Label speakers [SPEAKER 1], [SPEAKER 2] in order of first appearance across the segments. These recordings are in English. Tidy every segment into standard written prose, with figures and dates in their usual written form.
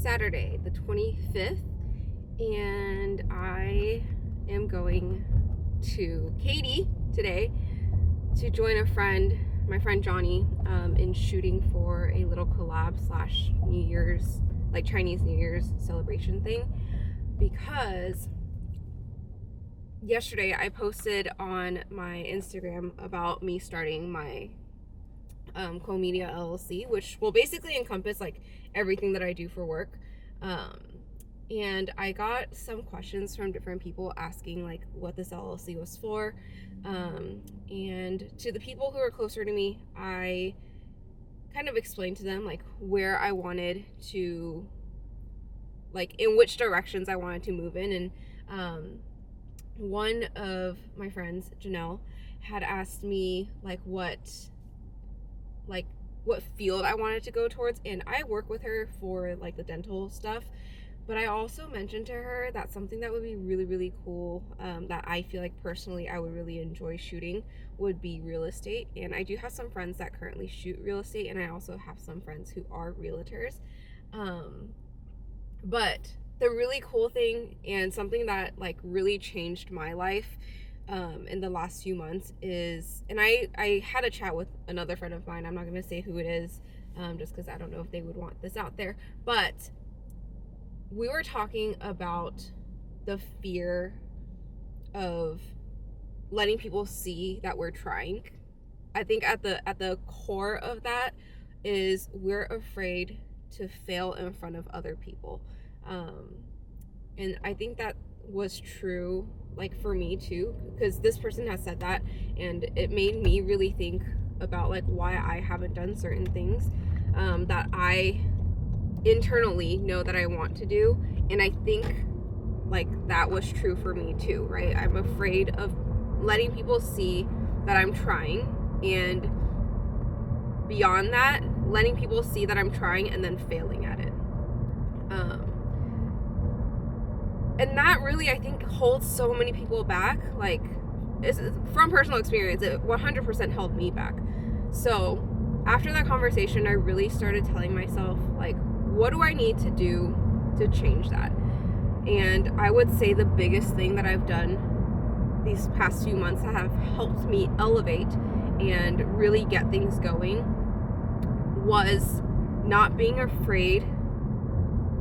[SPEAKER 1] Saturday, the 25th, and I am going to Katy today to join my friend Johnny, in shooting for a little collab / New Year's, like Chinese New Year's celebration thing, because yesterday I posted on my Instagram about me starting my Co-Media LLC, which will basically encompass like everything that I do for work. And I got some questions from different people asking like what this LLC was for. And to the people who are closer to me, I kind of explained to them like where I wanted to, like in which directions I wanted to move in. And one of my friends, Janelle, had asked me like what field I wanted to go towards, and I work with her for like the dental stuff, but I also mentioned to her that something that would be really, really cool, that I feel like personally I would really enjoy shooting, would be real estate. And I do have some friends that currently shoot real estate, and I also have some friends who are realtors. But the really cool thing, and something that like really changed my life in the last few months, is, and I had a chat with another friend of mine, I'm not going to say who it is, just because I don't know if they would want this out there, but we were talking about the fear of letting people see that we're trying. I think at the core of that is we're afraid to fail in front of other people, and I think that was true like for me too, because this person has said that, and it made me really think about like why I haven't done certain things that I internally know that I want to do. And I think like that was true for me too, right? I'm afraid of letting people see that I'm trying, and beyond that, letting people see that I'm trying and then failing at it. And that really, I think, holds so many people back. Like, from personal experience, it 100% held me back. So after that conversation, I really started telling myself, like, what do I need to do to change that? And I would say the biggest thing that I've done these past few months that have helped me elevate and really get things going was not being afraid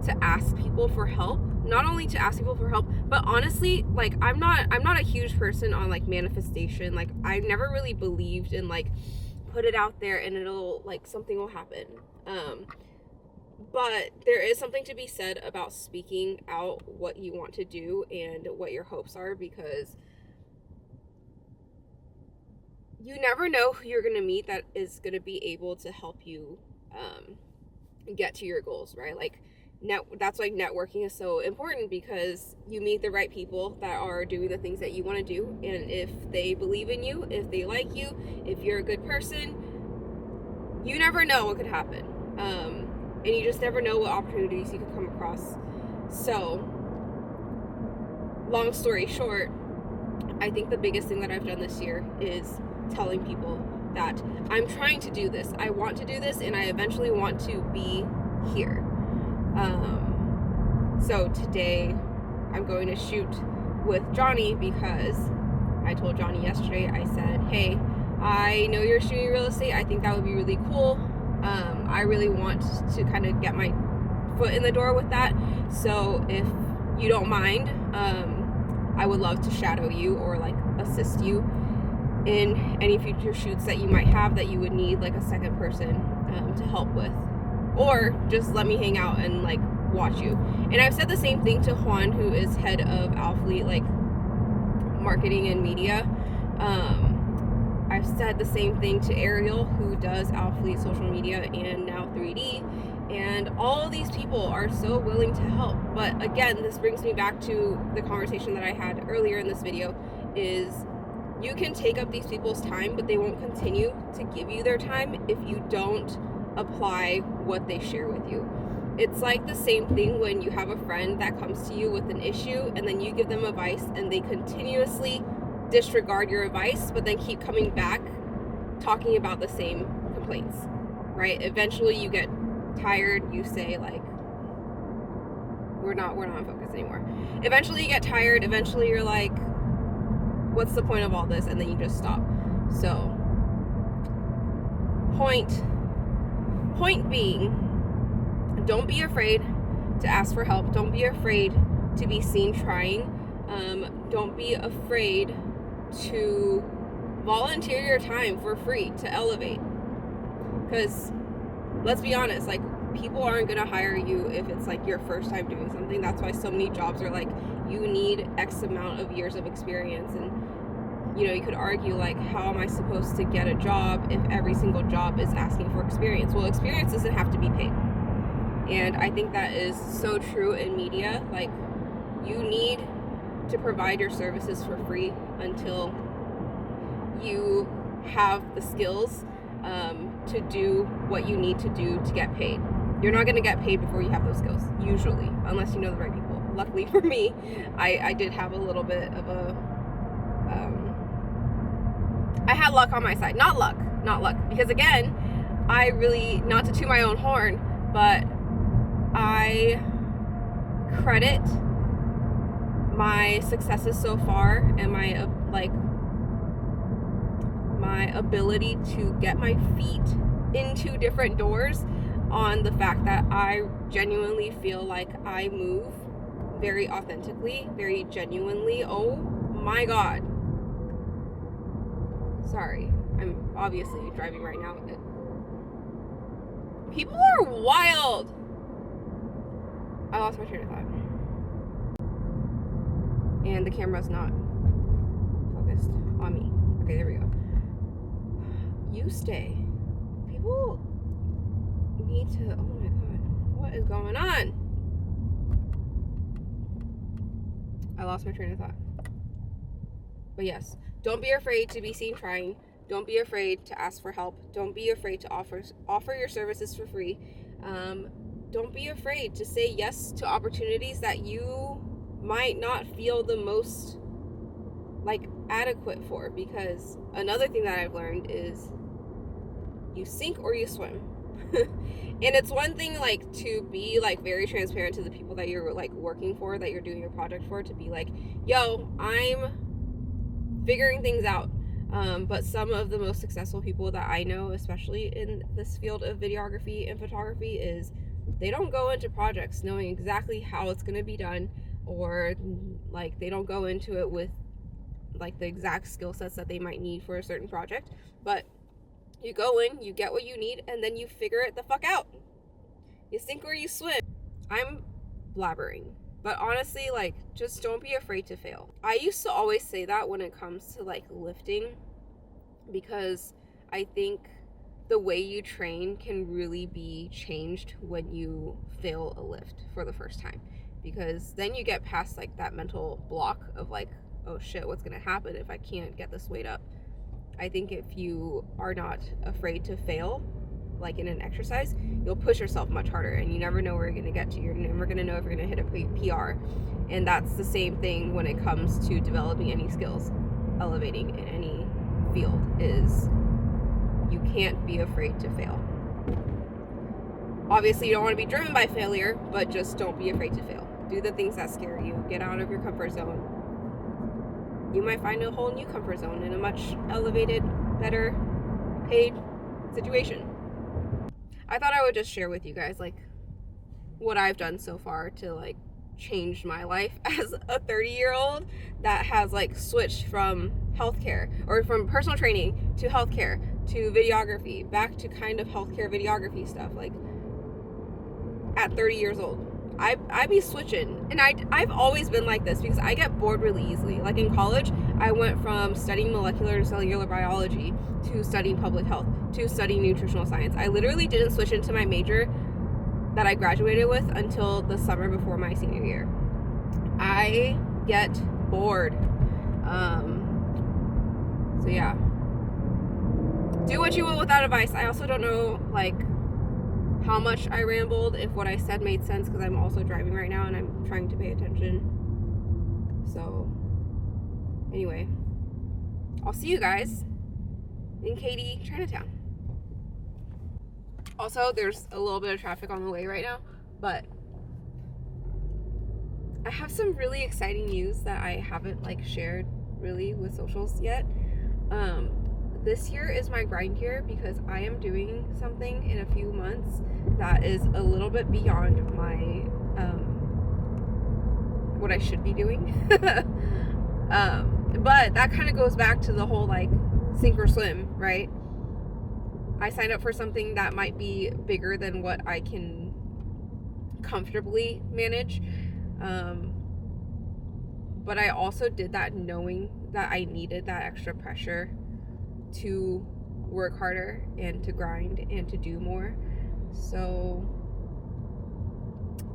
[SPEAKER 1] to ask people for help. Not only to ask people for help, but honestly, like I'm not a huge person on like manifestation. Like I never really believed in like put it out there and it'll like something will happen. But there is something to be said about speaking out what you want to do and what your hopes are, because you never know who you're going to meet that is going to be able to help you get to your goals, right? Like that's why networking is so important, because you meet the right people that are doing the things that you want to do, and if they believe in you, if they like you, if you're a good person, you never know what could happen, and you just never know what opportunities you could come across. So long story short, I think the biggest thing that I've done this year is telling people that I'm trying to do this, I want to do this, and I eventually want to be here. So today I'm going to shoot with Johnny, because I told Johnny yesterday, I said, hey, I know you're shooting real estate. I think that would be really cool. I really want to kind of get my foot in the door with that. So if you don't mind, I would love to shadow you or like assist you in any future shoots that you might have that you would need like a second person to help with. Or just let me hang out and like watch you. And I've said the same thing to Juan, who is head of Alphalete, like marketing and media. I've said the same thing to Ariel, who does Alphalete social media and now 3D. And all of these people are so willing to help. But again, this brings me back to the conversation that I had earlier in this video, is you can take up these people's time, but they won't continue to give you their time if you don't apply what they share with you. It's like the same thing when you have a friend that comes to you with an issue and then you give them advice and they continuously disregard your advice, but then keep coming back talking about the same complaints, right? Eventually you get tired, you say like, we're not on focus anymore. Eventually you get tired. Eventually you're like, what's the point of all this? And then you just stop. So point being, don't be afraid to ask for help. Don't be afraid to be seen trying. Don't be afraid to volunteer your time for free to elevate. Because let's be honest, like, people aren't gonna hire you if it's like your first time doing something. That's why so many jobs are like, you need X amount of years of experience. And you know, you could argue like, how am I supposed to get a job if every single job is asking for experience? Well, experience doesn't have to be paid. And I think that is so true in media. Like, you need to provide your services for free until you have the skills to do what you need to do to get paid. You're not going to get paid before you have those skills, usually, unless you know the right people. Luckily for me, I did have a little bit of a I had luck on my side. Not luck, because again, I really, not to toot my own horn, but I credit my successes so far and my ability to get my feet into different doors on the fact that I genuinely feel like I move very authentically, very genuinely. Oh my God. Sorry, I'm obviously driving right now. People are wild. I lost my train of thought. And the camera's not focused on me. Okay, there we go. You stay. People need to, oh my God, what is going on? I lost my train of thought. But yes, don't be afraid to be seen trying. Don't be afraid to ask for help. Don't be afraid to offer your services for free. Don't be afraid to say yes to opportunities that you might not feel the most like adequate for, because another thing that I've learned is you sink or you swim. And it's one thing like to be like very transparent to the people that you're like working for, that you're doing your project for, to be like, yo, I'm figuring things out. But some of the most successful people that I know, especially in this field of videography and photography, is they don't go into projects knowing exactly how it's going to be done, or like they don't go into it with like the exact skill sets that they might need for a certain project. But you go in, you get what you need, and then you figure it the fuck out. You sink or you swim. I'm blabbering, but honestly, like, just don't be afraid to fail. I used to always say that when it comes to like lifting, because I think the way you train can really be changed when you fail a lift for the first time, because then you get past like that mental block of like, oh shit, what's gonna happen if I can't get this weight up? I think if you are not afraid to fail, like in an exercise, you'll push yourself much harder, and you never know where you're gonna get to. You're never gonna know if you're gonna hit a PR. And that's the same thing when it comes to developing any skills, elevating in any field, is you can't be afraid to fail. Obviously, you don't want to be driven by failure, but just don't be afraid to fail. Do the things that scare you. Get out of your comfort zone. You might find a whole new comfort zone in a much elevated, better paid situation. I thought I would just share with you guys like what I've done so far to like change my life as a 30-year-old that has like switched from healthcare, or from personal training to healthcare to videography, back to kind of healthcare videography stuff, like at 30 years old. I be switching, and I've always been like this because I get bored really easily. Like in college, I went from studying molecular and cellular biology to studying public health to studying nutritional science. I literally didn't switch into my major that I graduated with until the summer before my senior year. I get bored. So yeah, do what you will with that advice. I also don't know like how much I rambled, if what I said made sense, because I'm also driving right now and I'm trying to pay attention. So anyway, I'll see you guys in Katy, Chinatown. Also, there's a little bit of traffic on the way right now, but I have some really exciting news that I haven't like shared really with socials yet. This year is my grind year because I am doing something in a few months that is a little bit beyond my what I should be doing. But that kind of goes back to the whole like sink or swim, right? I signed up for something that might be bigger than what I can comfortably manage. But I also did that knowing that I needed that extra pressure to work harder and to grind and to do more. So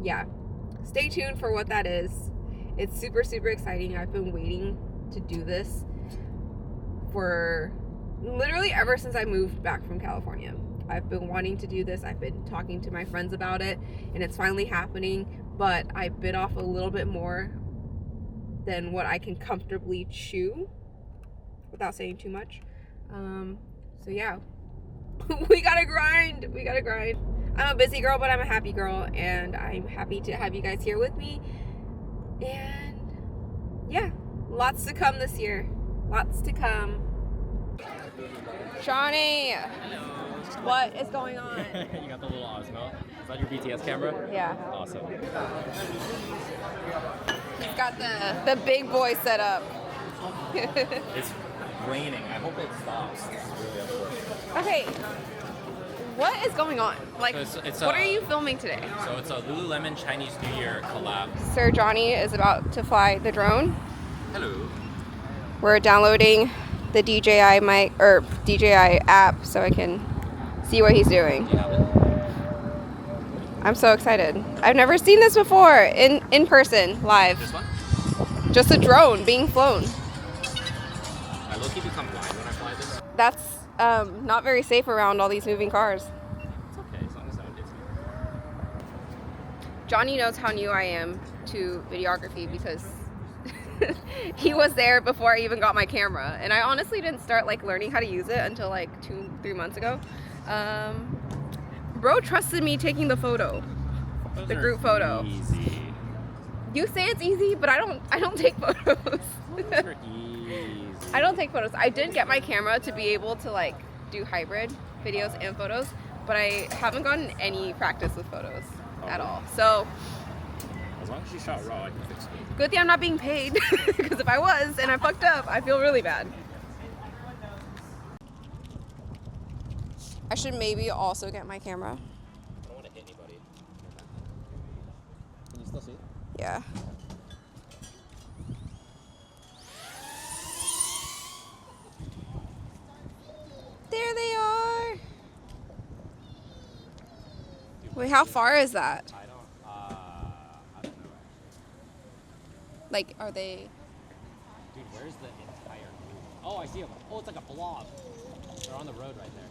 [SPEAKER 1] yeah, stay tuned for what that is. It's super, super exciting. I've been waiting to do this for literally ever since I moved back from California. I've been wanting to do this. I've been talking to my friends about it, and it's finally happening, but I bit off a little bit more than what I can comfortably chew without saying too much. So yeah, we gotta grind. I'm a busy girl, but I'm a happy girl, and I'm happy to have you guys here with me. And yeah, lots to come this year. Lots to come. Johnny, what is going on?
[SPEAKER 2] You got the little Osmo. Is that your BTS camera?
[SPEAKER 1] Yeah.
[SPEAKER 2] Awesome.
[SPEAKER 1] He's got the big boy set up.
[SPEAKER 2] It's raining. I hope it stops. This is really unfortunate.
[SPEAKER 1] Okay, what is going on? Like,
[SPEAKER 2] So it's
[SPEAKER 1] what are you filming today?
[SPEAKER 2] So it's a Lululemon Chinese New Year collab.
[SPEAKER 1] Sir Johnny is about to fly the drone.
[SPEAKER 2] Hello.
[SPEAKER 1] We're downloading the DJI mic or DJI app so I can see what he's doing.
[SPEAKER 2] Do you have it?
[SPEAKER 1] I'm so excited. I've never seen this before in person, live.
[SPEAKER 2] This one?
[SPEAKER 1] Just a drone being flown.
[SPEAKER 2] I low-key become blind when I fly this.
[SPEAKER 1] That's not very safe around all these moving cars.
[SPEAKER 2] It's okay as long as I don't get to.
[SPEAKER 1] Johnny knows how new I am to videography because he was there before I even got my camera, and I honestly didn't start like learning how to use it until like 2-3 months ago. Bro trusted me taking the photo, the group photo.
[SPEAKER 2] Easy.
[SPEAKER 1] You say it's easy, but I don't take photos.
[SPEAKER 2] Those are easy.
[SPEAKER 1] I don't take photos. I did get my camera to be able to like do hybrid videos and photos, but I haven't gotten any practice with photos at all. So
[SPEAKER 2] As long as you shot raw, I can fix it.
[SPEAKER 1] good thing I'm not being paid, because if I was and I fucked up, I feel really bad. I should maybe also get my camera.
[SPEAKER 2] I don't want to hit anybody. Can you still see it?
[SPEAKER 1] Yeah. There they are. Wait, how far is that?
[SPEAKER 2] I don't know.
[SPEAKER 1] Like, are they...
[SPEAKER 2] Dude, where's the entire... Oh, I see them. Oh, it's like a blob. They're on the road right there.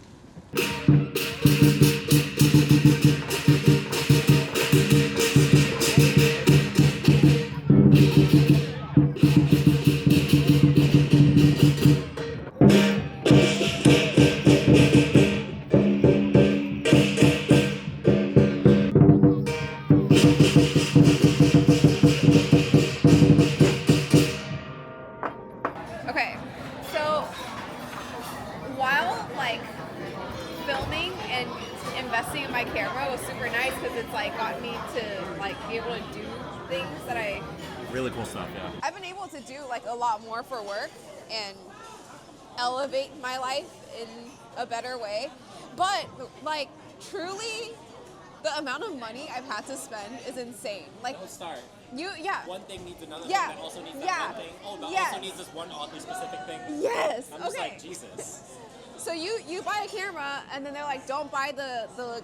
[SPEAKER 1] Okay, so while like filming and investing in my camera was super nice because it's like got me to like be able to do things that
[SPEAKER 2] Really cool stuff, yeah.
[SPEAKER 1] I've been able to do like a lot more for work and elevate my life in a better way. But like truly the amount of money I've had to spend is insane. Like
[SPEAKER 2] Don't start.
[SPEAKER 1] yeah.
[SPEAKER 2] One thing needs another
[SPEAKER 1] Yeah.
[SPEAKER 2] thing that also needs that
[SPEAKER 1] Yeah.
[SPEAKER 2] one thing. Oh, that
[SPEAKER 1] Yes.
[SPEAKER 2] also needs this one oddly specific thing.
[SPEAKER 1] Yes.
[SPEAKER 2] I'm just
[SPEAKER 1] Okay.
[SPEAKER 2] like, Jesus.
[SPEAKER 1] So you buy a camera and then they're like, don't buy the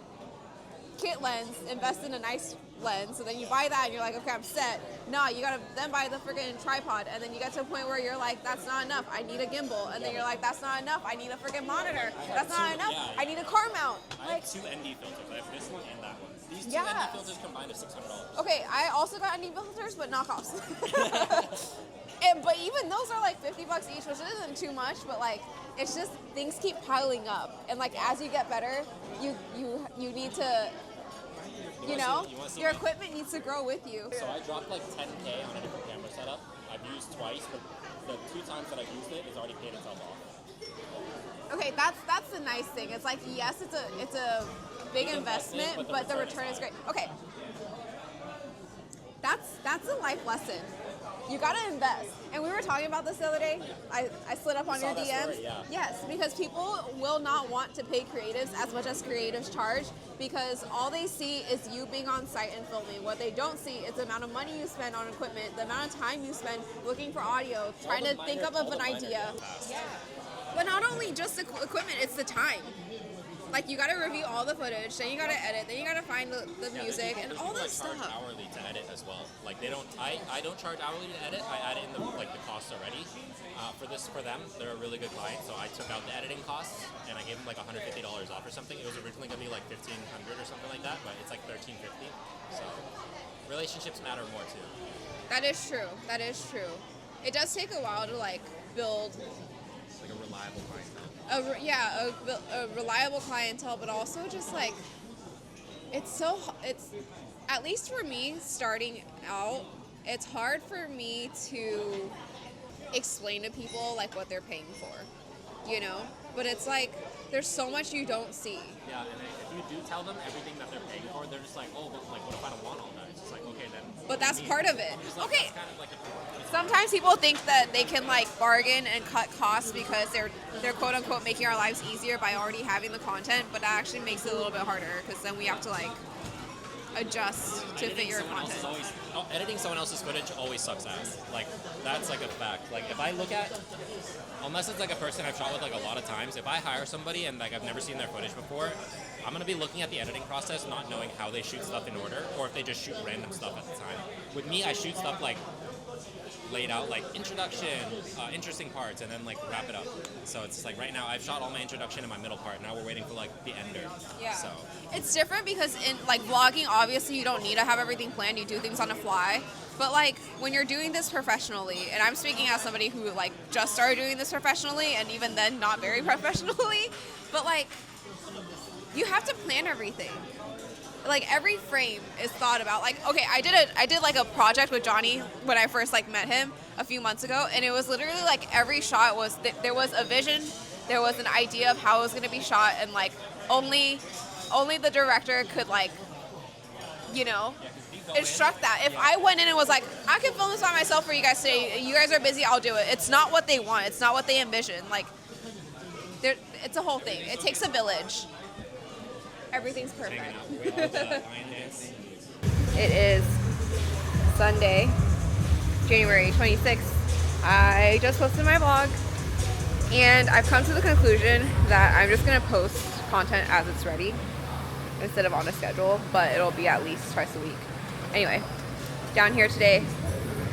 [SPEAKER 1] kit lens, invest in a nice lens. So then you buy that and you're like, okay, I'm set. No, you gotta then buy the freaking tripod, and then you get to a point where you're like, that's not enough, I need a gimbal. And then you're like, that's not enough, I need a freaking monitor. That's not enough, I need a car mount.
[SPEAKER 2] I have two ND filters. I have this one and that one. These two
[SPEAKER 1] Yes.
[SPEAKER 2] ND filters combined are $600.
[SPEAKER 1] Okay, I also got ND filters, but knockoffs. But even those are like $50 each, which isn't too much, but like it's just things keep piling up, and like as you get better, you need to
[SPEAKER 3] You know, your equipment needs to grow with you.
[SPEAKER 4] So I dropped like 10K on a different camera setup. I've used twice, but the 2 times that I've used it, it's already paid itself off.
[SPEAKER 3] Okay, that's the nice thing. It's like, yes, it's a big investment, but the return is great. Okay, that's a life lesson. You gotta invest. And we were talking about this the other day. I slid up on your DMs.
[SPEAKER 4] Story, yeah.
[SPEAKER 3] Yes, because people will not want to pay creatives as much as creatives charge because all they see is you being on site and filming. What they don't see is the amount of money you spend on equipment, the amount of time you spend looking for audio, trying to think up of an idea. Yeah. But not only just the equipment, it's the time. Like, you gotta review all the footage, then you gotta edit, then you gotta find the music and all that stuff.
[SPEAKER 4] Charge hourly to edit as well. Like, they don't. I don't charge hourly to edit. I add in the costs already. For them, they're a really good client. So I took out the editing costs and I gave them like $150 off or something. It was originally gonna be like $1,500 or something like that, but it's like $1,350. So relationships matter more too.
[SPEAKER 3] That is true. That is true. It does take a while to like build.
[SPEAKER 4] Like a reliable clientele.
[SPEAKER 3] A reliable clientele, but also just like it's at least for me starting out, it's hard for me to explain to people like what they're paying for, you know. But it's like there's so much you don't see.
[SPEAKER 4] Yeah, and if you do tell them everything that they're paying for, they're just like, oh, but like, what if I don't want all that? It's just like, okay, then.
[SPEAKER 3] But that's part of it.
[SPEAKER 4] Like,
[SPEAKER 3] okay.
[SPEAKER 4] Kind of like
[SPEAKER 3] Sometimes people think that they can like bargain and cut costs because they're quote unquote making our lives easier by already having the content, but that actually makes it a little bit harder because then we have to like adjust to fit your content.
[SPEAKER 4] Editing someone else's footage always sucks ass. Like, that's like a fact. Like, if I look at, unless it's like a person I've shot with like a lot of times, if I hire somebody and like I've never seen their footage before, I'm gonna be looking at the editing process, not knowing how they shoot stuff in order, or if they just shoot random stuff at the time. With me, I shoot stuff like laid out, like introduction, interesting parts, and then like wrap it up. So it's like right now I've shot all my introduction and my middle part. Now we're waiting for like the ender.
[SPEAKER 3] Yeah.
[SPEAKER 4] So
[SPEAKER 3] it's different because in like vlogging, obviously you don't need to have everything planned. You do things on the fly. But like when you're doing this professionally, and I'm speaking as somebody who like just started doing this professionally, and even then not very professionally, but like you have to plan everything. Like every frame is thought about. Like, okay, I did like a project with Johnny when I first like met him a few months ago, and it was literally like every shot was there was a vision, there was an idea of how it was going to be shot, and like only the director could like, you know, instruct that. If I went in and was like, I can film this by myself for you guys today, you guys are busy, I'll do it. It's not what they want. It's not what they envision. Like, it's a whole thing. It takes a village. Everything's perfect. It is Sunday, January 26th. I just posted my vlog, and I've come to the conclusion that I'm just going to post content as it's ready instead of on a schedule, but it'll be at least twice a week. Anyway, down here today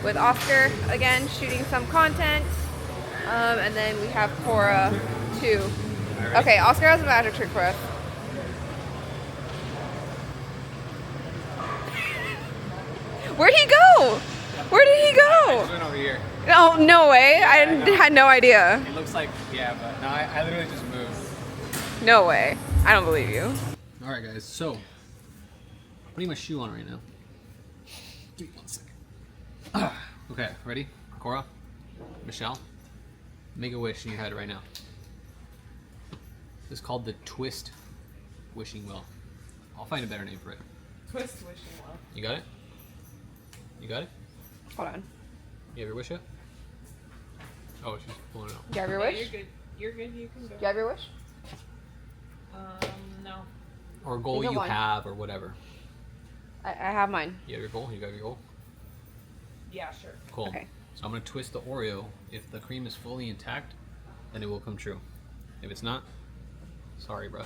[SPEAKER 3] with Oscar, again, shooting some content, and then we have Cora, too. Okay, Oscar has a magic trick for us. Where'd he go? Where did he go?
[SPEAKER 2] I just went over here.
[SPEAKER 3] Oh, no way.
[SPEAKER 2] Yeah,
[SPEAKER 3] I had no idea.
[SPEAKER 2] It looks like, yeah, but no, I literally just moved.
[SPEAKER 3] No way. I don't believe you.
[SPEAKER 2] All right, guys, so I'm putting my shoe on right now. Give me 1 second. Okay, ready? Cora, Michelle, make a wish in your head right now. This is called the twist wishing well. I'll find a better name for it.
[SPEAKER 5] Twist wishing well.
[SPEAKER 2] You got it? You got it?
[SPEAKER 3] Hold on.
[SPEAKER 2] You have your wish yet? Oh, she's pulling it out.
[SPEAKER 3] Do you have your
[SPEAKER 5] Yeah,
[SPEAKER 3] wish?
[SPEAKER 5] you're good. You're good. You can go.
[SPEAKER 3] Do you have your wish?
[SPEAKER 5] No.
[SPEAKER 2] Or a goal
[SPEAKER 3] Think of
[SPEAKER 2] you
[SPEAKER 3] one.
[SPEAKER 2] have, or whatever.
[SPEAKER 3] I have mine.
[SPEAKER 2] You have your goal? You got your goal?
[SPEAKER 5] Yeah, sure.
[SPEAKER 2] Cool.
[SPEAKER 3] Okay.
[SPEAKER 2] So I'm going to twist the Oreo. If the cream is fully intact, then it will come true. If it's not, sorry, bro.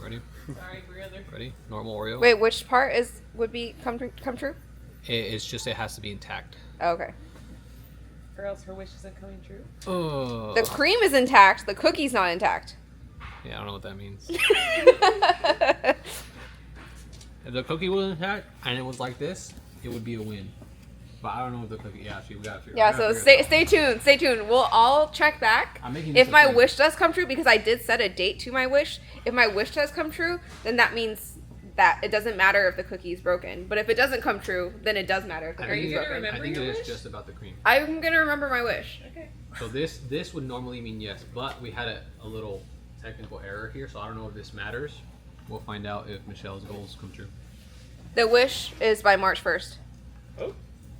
[SPEAKER 2] Ready?
[SPEAKER 5] Sorry, brother.
[SPEAKER 2] Ready? Normal Oreo.
[SPEAKER 3] Wait, which part would be come true?
[SPEAKER 2] It's just, it has to be intact.
[SPEAKER 3] Oh, okay.
[SPEAKER 5] Or else her wish isn't coming true.
[SPEAKER 2] Oh.
[SPEAKER 3] The cream is intact. The cookie's not intact.
[SPEAKER 2] Yeah, I don't know what that means. If the cookie was intact and it was like this, it would be a win. But I don't know if the cookie. Yeah, we gotta figure.
[SPEAKER 3] Yeah, so stay tuned. Stay tuned. We'll all check back
[SPEAKER 2] I'm making
[SPEAKER 3] if
[SPEAKER 2] this a
[SPEAKER 3] my
[SPEAKER 2] thing.
[SPEAKER 3] wish does come true, because I did set a date to my wish. If my wish does come true, then that means
[SPEAKER 1] that it doesn't matter if the cookie is broken. But if it doesn't come true, then it does matter if the
[SPEAKER 2] I
[SPEAKER 1] cookie
[SPEAKER 2] think,
[SPEAKER 1] is broken.
[SPEAKER 5] remember
[SPEAKER 2] I think it
[SPEAKER 5] your
[SPEAKER 2] is
[SPEAKER 5] wish?
[SPEAKER 2] just about the cream.
[SPEAKER 1] I'm gonna remember my wish.
[SPEAKER 5] Okay.
[SPEAKER 2] So this would normally mean yes, but we had a little technical error here, so I don't know if this matters. We'll find out if Michelle's goals come true.
[SPEAKER 1] The wish is by March 1st.
[SPEAKER 5] Oh.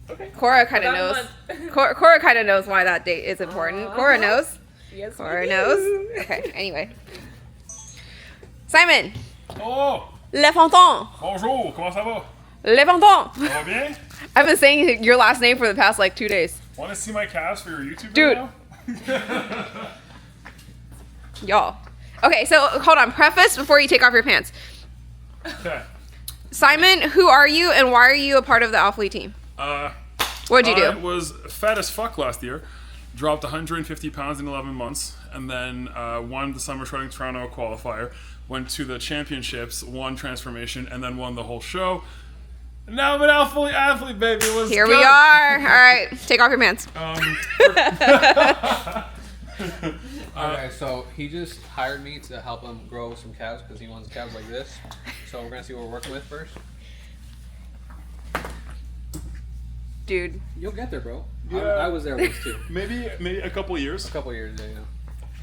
[SPEAKER 5] Okay.
[SPEAKER 1] Cora kind of
[SPEAKER 5] About a
[SPEAKER 1] knows.
[SPEAKER 5] month.
[SPEAKER 1] Cora kind of knows why that date is important. Cora knows.
[SPEAKER 5] Yes.
[SPEAKER 1] Cora
[SPEAKER 5] we
[SPEAKER 1] knows.
[SPEAKER 5] do.
[SPEAKER 1] Okay. Anyway. Simon.
[SPEAKER 6] Oh,
[SPEAKER 1] Le Fanton.
[SPEAKER 6] bonjour, comment ça va?
[SPEAKER 1] Le Fanton.
[SPEAKER 6] Ça va bien?
[SPEAKER 1] I've been saying your last name for the past like 2 days.
[SPEAKER 6] Want to see my calves for your YouTube
[SPEAKER 1] Dude.
[SPEAKER 6] video?
[SPEAKER 1] Y'all. Okay, so hold on. Preface before you take off your pants.
[SPEAKER 6] Okay.
[SPEAKER 1] Simon, who are you and why are you a part of the Alphalete team? What'd you
[SPEAKER 6] I
[SPEAKER 1] do?
[SPEAKER 6] was fat as fuck last year. Dropped 150 pounds in 11 months, and then won the Summer Shredding Toronto qualifier. Went to the championships, won transformation, and then won the whole show. And now I'm an Alphalete Athlete, baby. Let's
[SPEAKER 1] Here
[SPEAKER 6] go.
[SPEAKER 1] we are. All right, take off your pants.
[SPEAKER 2] Okay, so he just hired me to help him grow some calves because he wants calves like this. So we're gonna see what we're working with first.
[SPEAKER 1] Dude.
[SPEAKER 2] You'll get there, bro.
[SPEAKER 6] Yeah.
[SPEAKER 2] I was there once too.
[SPEAKER 6] Maybe a couple years.
[SPEAKER 2] A couple years ago,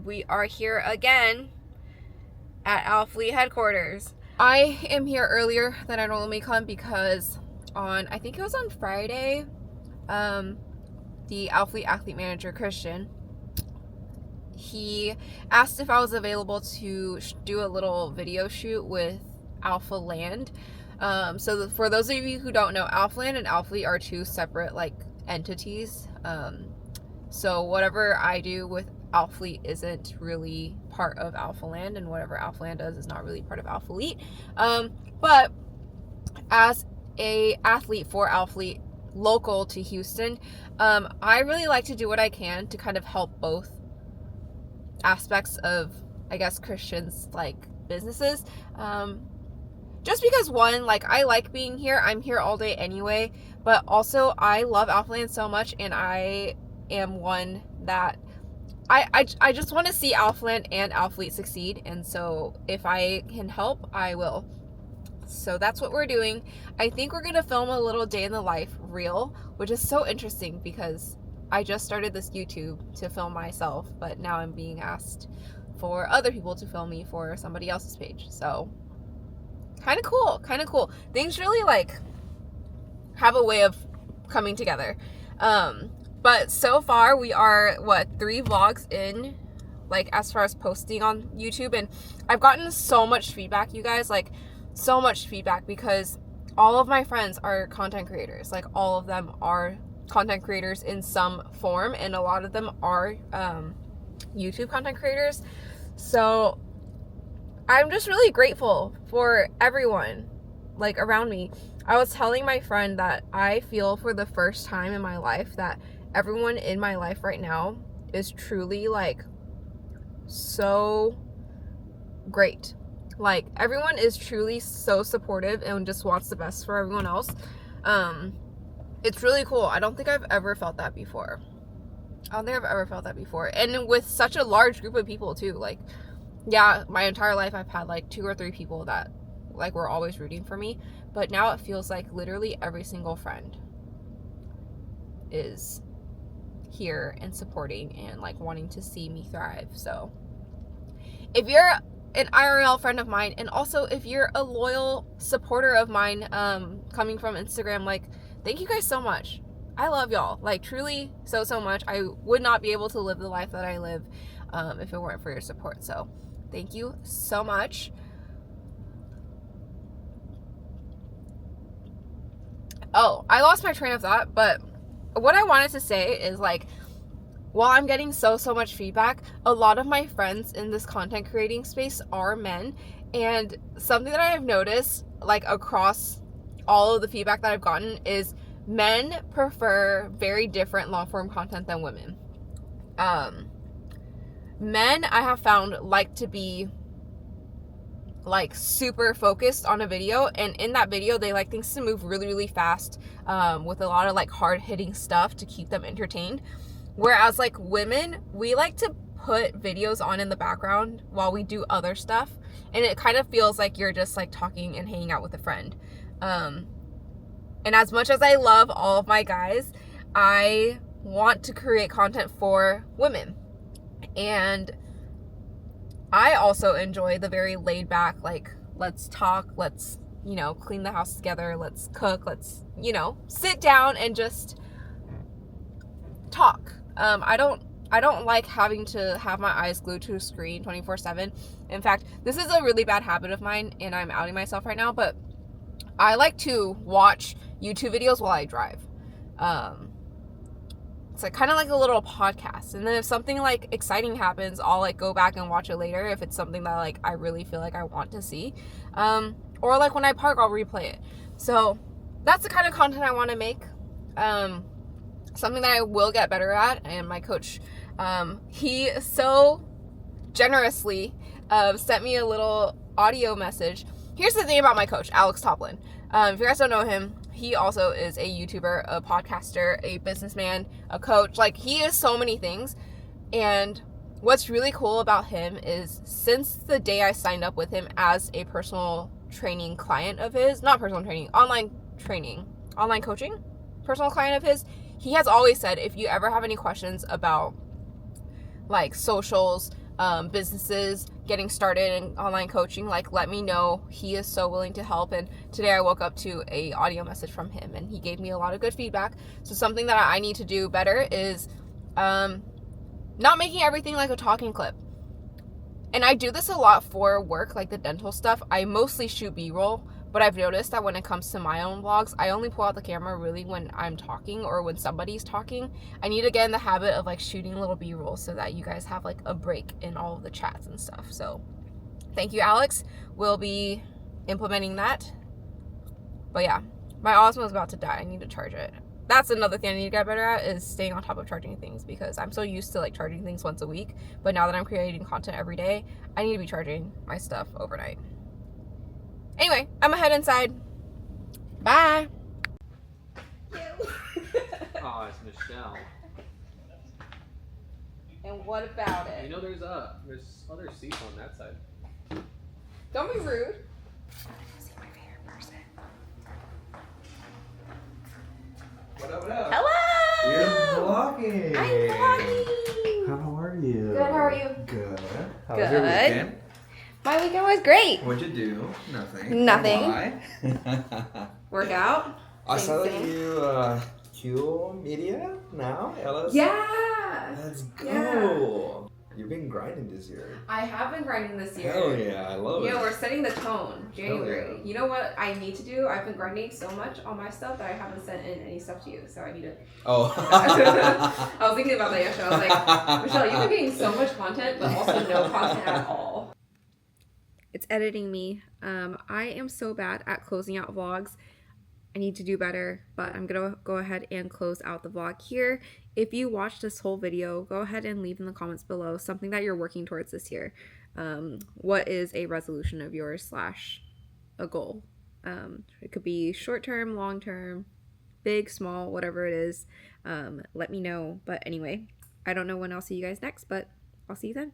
[SPEAKER 1] We are here again at Alphalete headquarters. I am here earlier than I normally come because I think it was on Friday, the Alphalete Athlete manager, Christian, he asked if I was available to do a little video shoot with Alphaland. So for those of you who don't know, Alphaland and Alphalete are two separate like entities. So whatever I do with Alphalete isn't really part of Alphaland, and whatever Alphaland does is not really part of Alphalete. But as a athlete for Alphalete local to Houston, I really like to do what I can to kind of help both aspects of, I guess, Christian's like businesses. Just because one, like, I like being here. I'm here all day anyway, but also I love Alphaland so much, and I am one that I just want to see Alphaland and Alphalete succeed, and so if I can help, I will. So that's what we're doing. I think we're gonna film a little day in the life reel, which is so interesting because I just started this YouTube to film myself, but now I'm being asked for other people to film me for somebody else's page. So kind of cool. Things really like have a way of coming together. But so far we are 3 vlogs in, like, as far as posting on YouTube, and I've gotten so much feedback, you guys, like so much feedback, because all of my friends are content creators. Like, all of them are content creators in some form, and a lot of them are YouTube content creators. So I'm just really grateful for everyone like around me. I was telling my friend that I feel for the first time in my life that everyone in my life right now is truly like so great. Like, everyone is truly so supportive and just wants the best for everyone else. It's really cool. I don't think I've ever felt that before. And with such a large group of people too. Like, yeah, my entire life I've had like 2 or 3 people that like were always rooting for me, but now it feels like literally every single friend is here and supporting and like wanting to see me thrive. So if you're an IRL friend of mine, and also if you're a loyal supporter of mine, coming from Instagram, like, thank you guys so much. I love y'all, like, truly so much. I would not be able to live the life that I live if it weren't for your support. So thank you so much. Oh, I lost my train of thought, but what I wanted to say is, like, while I'm getting so much feedback, a lot of my friends in this content creating space are men, and something that I have noticed, like, across all of the feedback that I've gotten is men prefer very different long form content than women. Men, I have found, like to be like super focused on a video, and in that video they like things to move really fast, with a lot of like hard hitting stuff to keep them entertained. Whereas like women, we like to put videos on in the background while we do other stuff, and it kind of feels like you're just like talking and hanging out with a friend. And as much as I love all of my guys, I want to create content for women. And I also enjoy the very laid back, like, let's talk, let's, you know, clean the house together, let's cook, let's, you know, sit down and just talk. I don't like having to have my eyes glued to a screen 24/7. In fact, this is a really bad habit of mine, and I'm outing myself right now, but I like to watch YouTube videos while I drive. It's like kind of like a little podcast, and then if something like exciting happens, I'll like go back and watch it later if it's something that like I really feel like I want to see, or like when I park, I'll replay it. So that's the kind of content I want to make. Something that I will get better at, and my coach, he so generously sent me a little audio message. Here's the thing about my coach, Alex Toplin. If you guys don't know him, he also is a YouTuber, a podcaster, a businessman, a coach. Like, he is so many things. And what's really cool about him is since the day I signed up with him as a personal training client of his, not personal training, online coaching, personal client of his, he has always said, if you ever have any questions about like socials, businesses, getting started in online coaching, like, let me know. He is so willing to help. And today I woke up to a audio message from him, and he gave me a lot of good feedback. So something that I need to do better is not making everything like a talking clip. And I do this a lot for work, like the dental stuff. I mostly shoot B-roll, but I've noticed that when it comes to my own vlogs, I only pull out the camera really when I'm talking or when somebody's talking. I need to get in the habit of like shooting little B-roll so that you guys have like a break in all of the chats and stuff. So thank you, Alex. We'll be implementing that. But yeah, my Osmo is about to die. I need to charge it. That's another thing I need to get better at, is staying on top of charging things, because I'm so used to like charging things once a week. But now that I'm creating content every day, I need to be charging my stuff overnight. Anyway, I'm gonna head inside. Bye.
[SPEAKER 2] Oh, it's Michelle.
[SPEAKER 1] And what about
[SPEAKER 2] You
[SPEAKER 1] it?
[SPEAKER 2] know, there's other seats on that side.
[SPEAKER 1] Don't be rude.
[SPEAKER 7] What up, what up?
[SPEAKER 1] Hello.
[SPEAKER 7] You're vlogging.
[SPEAKER 1] I'm vlogging.
[SPEAKER 7] How are you?
[SPEAKER 1] Good, how are you?
[SPEAKER 7] Good. How
[SPEAKER 1] Good.
[SPEAKER 7] was your weekend?
[SPEAKER 1] My weekend was great.
[SPEAKER 7] What'd you do? Nothing.
[SPEAKER 1] Nothing.
[SPEAKER 7] Why?
[SPEAKER 1] Workout.
[SPEAKER 7] I
[SPEAKER 1] Same
[SPEAKER 7] saw that
[SPEAKER 1] thing.
[SPEAKER 7] you Q Media now, LS.
[SPEAKER 1] Yeah.
[SPEAKER 7] Let's go.
[SPEAKER 1] Yeah.
[SPEAKER 7] You've been grinding this year.
[SPEAKER 1] I have been grinding this year.
[SPEAKER 7] Hell yeah, I love
[SPEAKER 1] You
[SPEAKER 7] it.
[SPEAKER 1] know, we're setting the tone. January.
[SPEAKER 7] yeah.
[SPEAKER 1] You know what I need to do? I've been grinding so much on my stuff that I haven't sent in any stuff to you. So I need to.
[SPEAKER 7] Oh.
[SPEAKER 1] I was thinking about that yesterday. I was like, Michelle, you've been getting so much content, but also no content at all. It's editing me. I am so bad at closing out vlogs. I need to do better, but I'm gonna go ahead and close out the vlog here. If you watched this whole video, go ahead and leave in the comments below something that you're working towards this year. What is a resolution of yours / a goal? It could be short-term, long-term, big, small, whatever it is. Let me know. But anyway, I don't know when I'll see you guys next, but I'll see you then.